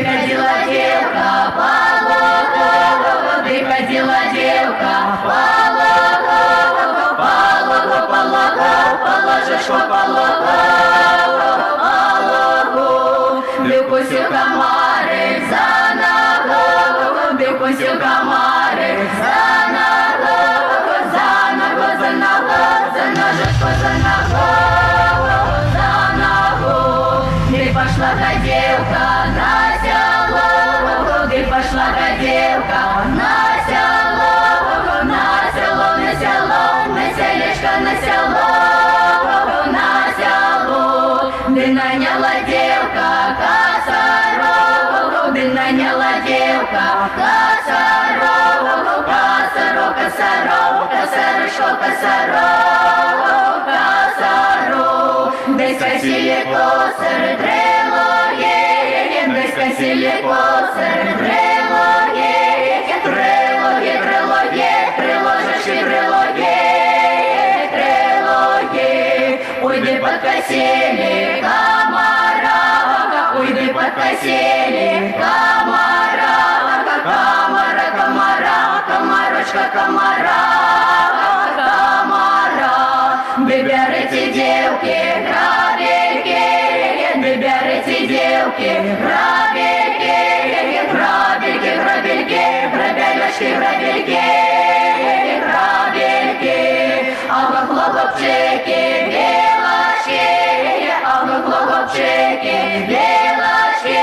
Приходила девка, приходила девка, положишь бил комарик за ногу, бил комарик за ногу, за ногу, за ногу, за ножечку, за ногу, ты пошла девка на село, ты пошла девка на село, на село, на село, на селечко, на село, на село, ты наняла девка косорогу, ты наняла девка косорогу, косорог, косорог, косорочку, косорог, косорог, десь косили косор дрелоє, десь косили косор дрелоє, дрелоє, дрелоє, дрелojечки, дрелоє, дрелоє, уйди подкосили комара, уйди подкосили комара, комара, комара, комарочка, комара, комара, выберите девки грабельки, выберите девки грабельки, грабельки, грабельки, грабелечки, грабельки, грабельки, хлопчики, белочки, хлопчики, белочки,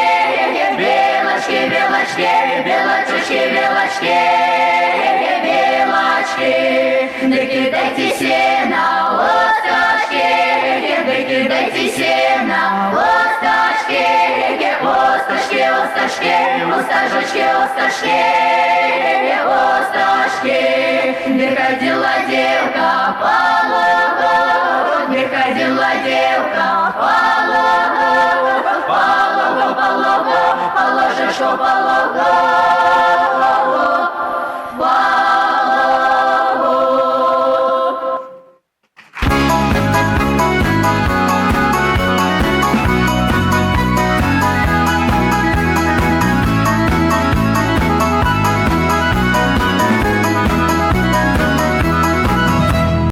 белочки, белочки, белочки, белочки, белочки, да кидайте сено, ласточки, да кидайте сено, ласточки, ласточки, ласточки, ласточки, ласточки, ласточки, приходила девка по лугу, приходила девка по лугу, положишь по лугу.